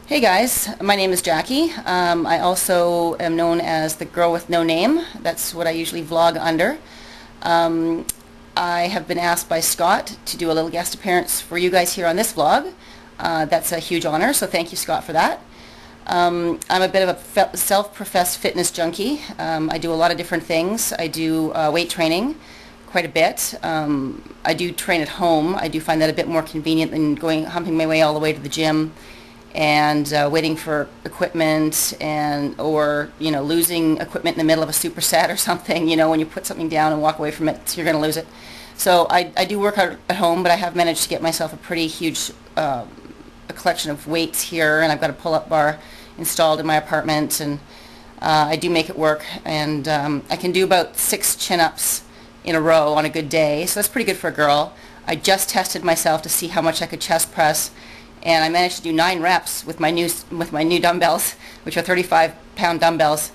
Hey guys, my name is Jackie. I also am known as the girl with no name. That's what I usually vlog under. I have been asked by Scott to do a little guest appearance for you guys here on this vlog. That's a huge honor, so thank you, Scott, for that. I'm a bit of a self-professed fitness junkie. I do a lot of different things. I do weight training quite a bit. I do train at home. I do find that a bit more convenient than humping my way all the way to the gym and waiting for equipment or losing equipment in the middle of a superset or something. When you put something down and walk away from it, you're going to lose it. So I do work out at home, but I have managed to get myself a pretty huge a collection of weights here, and I've got a pull-up bar installed in my apartment, and I do make it work, and I can do about 6 chin-ups in a row on a good day, so that's pretty good for a girl. I just tested myself to see how much I could chest press, and I managed to do 9 reps with my new dumbbells, which are 35-pound dumbbells.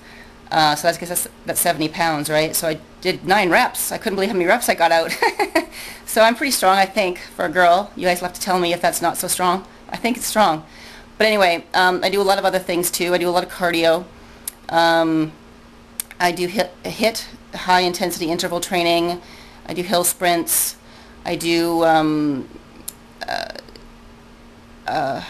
So that's 70 pounds, right? So I did 9 reps. I couldn't believe how many reps I got out. So I'm pretty strong, I think, for a girl. You guys will have to tell me if that's not so strong. I think it's strong. But anyway, I do a lot of other things too. I do a lot of cardio. I do HIIT, high intensity interval training. I do hill sprints. I do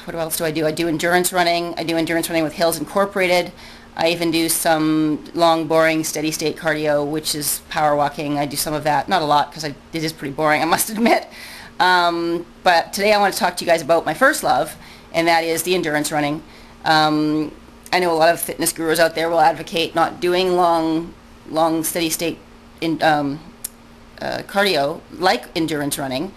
what else do I do? I do endurance running. I do endurance running with Hills Incorporated. I even do some long, boring, steady-state cardio, which is power walking. I do some of that. Not a lot, because it is pretty boring, I must admit. But today I want to talk to you guys about my first love, and that is the endurance running. I know a lot of fitness gurus out there will advocate not doing long, steady-state cardio like endurance running.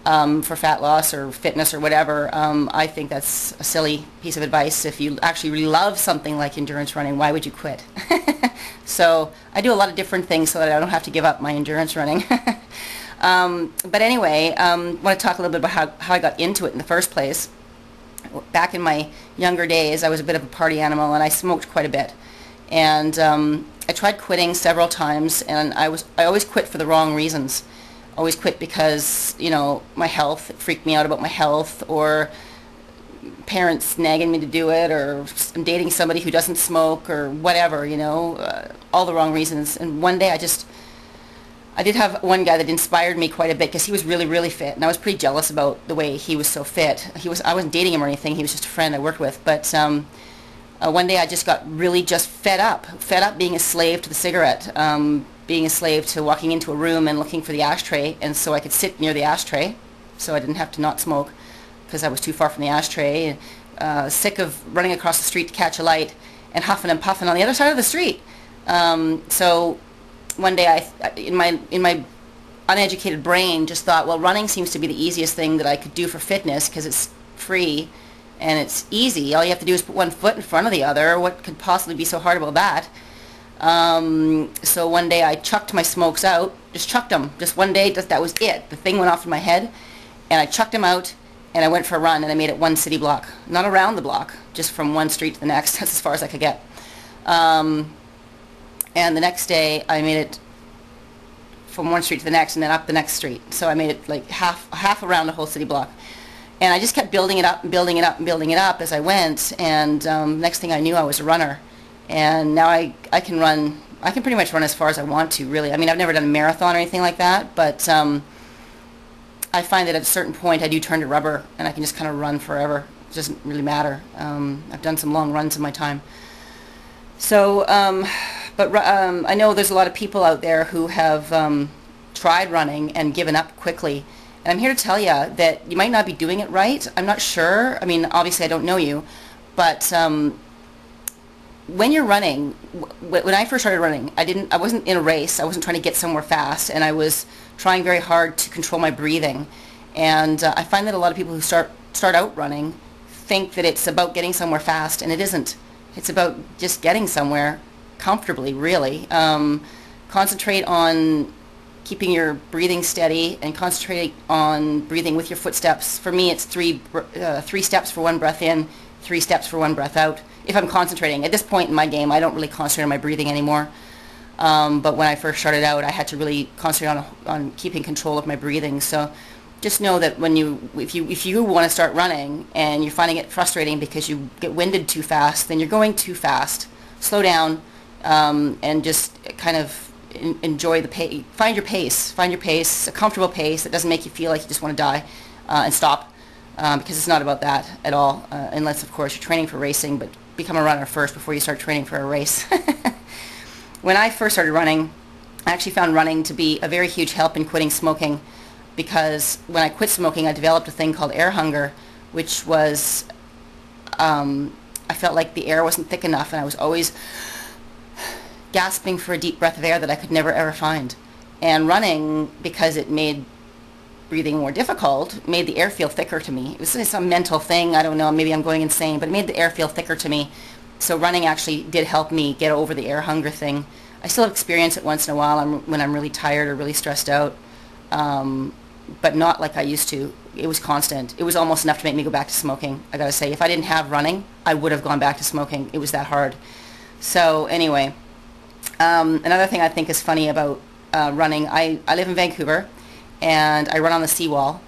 For fat loss or fitness or whatever. I think that's a silly piece of advice. If you actually really love something like endurance running, why would you quit? So I do a lot of different things so that I don't have to give up my endurance running. But anyway, I want to talk a little bit about how I got into it in the first place. Back in my younger days, I was a bit of a party animal, and I smoked quite a bit. And I tried quitting several times, and I always quit for the wrong reasons. Always quit because, my health, it freaked me out about my health, or parents nagging me to do it, or I'm dating somebody who doesn't smoke, or whatever, all the wrong reasons. And one day I did have one guy that inspired me quite a bit because he was really, really fit, and I was pretty jealous about the way he was so fit. I wasn't dating him or anything, he was just a friend I worked with, but one day I just got really just fed up being a slave to the cigarette. Being a slave to walking into a room and looking for the ashtray, and so I could sit near the ashtray so I didn't have to not smoke because I was too far from the ashtray. Sick of running across the street to catch a light and huffing and puffing on the other side of the street. So one day in my uneducated brain just thought, well, running seems to be the easiest thing that I could do for fitness because it's free and it's easy. All you have to do is put one foot in front of the other. What could possibly be so hard about that? So one day I chucked my smokes out, just chucked them, just one day, that was it. The thing went off in my head, and I chucked them out, and I went for a run, and I made it one city block. Not around the block, just from one street to the next. That's as far as I could get. And the next day I made it from one street to the next, and then up the next street. So I made it like half around the whole city block. And I just kept building it up and building it up and building it up as I went, and next thing I knew I was a runner. And now I can run, I can pretty much run as far as I want to, really. I mean, I've never done a marathon or anything like that, but I find that at a certain point I do turn to rubber, and I can just kind of run forever. It doesn't really matter. I've done some long runs in my time. So, I know there's a lot of people out there who have tried running and given up quickly. And I'm here to tell you that you might not be doing it right. I'm not sure. I mean, obviously I don't know you, but when you're running, when I first started running, I wasn't in a race. I wasn't trying to get somewhere fast, and I was trying very hard to control my breathing. And I find that a lot of people who start out running think that it's about getting somewhere fast, and it isn't. It's about just getting somewhere comfortably, really. Concentrate on keeping your breathing steady, and concentrate on breathing with your footsteps. For me, it's three steps for one breath in, 3 steps for one breath out. If I'm concentrating. At this point in my game, I don't really concentrate on my breathing anymore. But when I first started out, I had to really concentrate on keeping control of my breathing. So just know that if you want to start running and you're finding it frustrating because you get winded too fast, then you're going too fast. Slow down, and just kind of enjoy the pace. Find your pace, a comfortable pace that doesn't make you feel like you just want to die, and stop, because it's not about that at all, unless of course you're training for racing, but become a runner first before you start training for a race. When I first started running, I actually found running to be a very huge help in quitting smoking, because when I quit smoking I developed a thing called air hunger, which was, I felt like the air wasn't thick enough and I was always gasping for a deep breath of air that I could never ever find. And running, because it made breathing more difficult, made the air feel thicker to me. It was some mental thing, I don't know, maybe I'm going insane, but it made the air feel thicker to me. So running actually did help me get over the air hunger thing. I still experience it once in a while when I'm really tired or really stressed out, but not like I used to. It was constant. It was almost enough to make me go back to smoking, I gotta say. If I didn't have running, I would have gone back to smoking. It was that hard. So anyway, another thing I think is funny about running, I live in Vancouver, and I run on the seawall.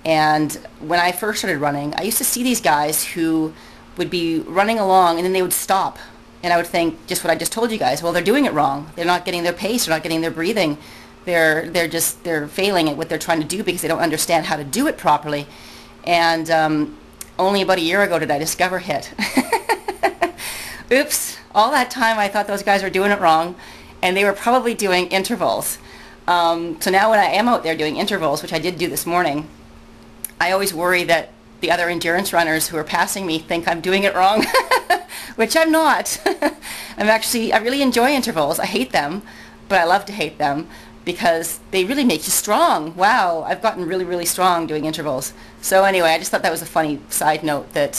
And when I first started running, I used to see these guys who would be running along and then they would stop. And I would think, just what I just told you guys, well, they're doing it wrong. They're not getting their pace, they're not getting their breathing. They're failing at what they're trying to do because they don't understand how to do it properly. And only about a year ago did I discover HIIT. Oops, all that time I thought those guys were doing it wrong, and they were probably doing intervals. So now when I am out there doing intervals, which I did do this morning, I always worry that the other endurance runners who are passing me think I'm doing it wrong, which I'm not. I really enjoy intervals. I hate them, but I love to hate them because they really make you strong. Wow, I've gotten really, really strong doing intervals. So anyway, I just thought that was a funny side note that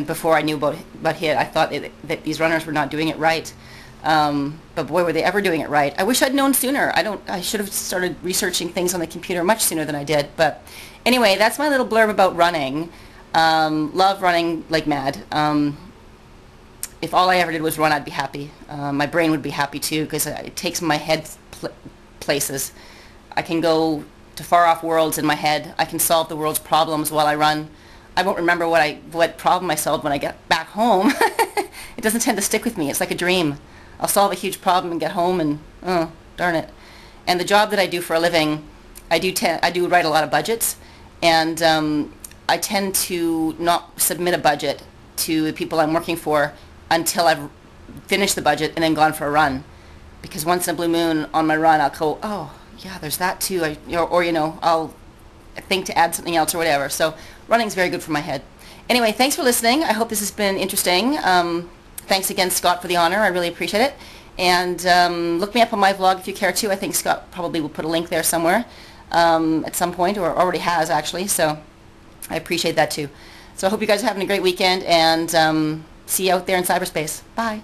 before I knew about HIIT, I thought that these runners were not doing it right. But boy, were they ever doing it right. I wish I'd known sooner. I should have started researching things on the computer much sooner than I did. But anyway, that's my little blurb about running. Love running like mad. If all I ever did was run, I'd be happy. My brain would be happy too, because it takes my head places. I can go to far off worlds in my head. I can solve the world's problems while I run. I won't remember what problem I solved when I get back home. It doesn't tend to stick with me. It's like a dream. I'll solve a huge problem and get home and, oh, darn it. And the job that I do for a living, I do write a lot of budgets, and I tend to not submit a budget to the people I'm working for until I've finished the budget and then gone for a run. Because once in a blue moon on my run, I'll go, oh, yeah, there's that too. I'll think to add something else or whatever. So running is very good for my head. Anyway, thanks for listening. I hope this has been interesting. Thanks again, Scott, for the honor. I really appreciate it. And look me up on my vlog if you care to. I think Scott probably will put a link there somewhere at some point, or already has, actually. So I appreciate that, too. So I hope you guys are having a great weekend, and see you out there in cyberspace. Bye.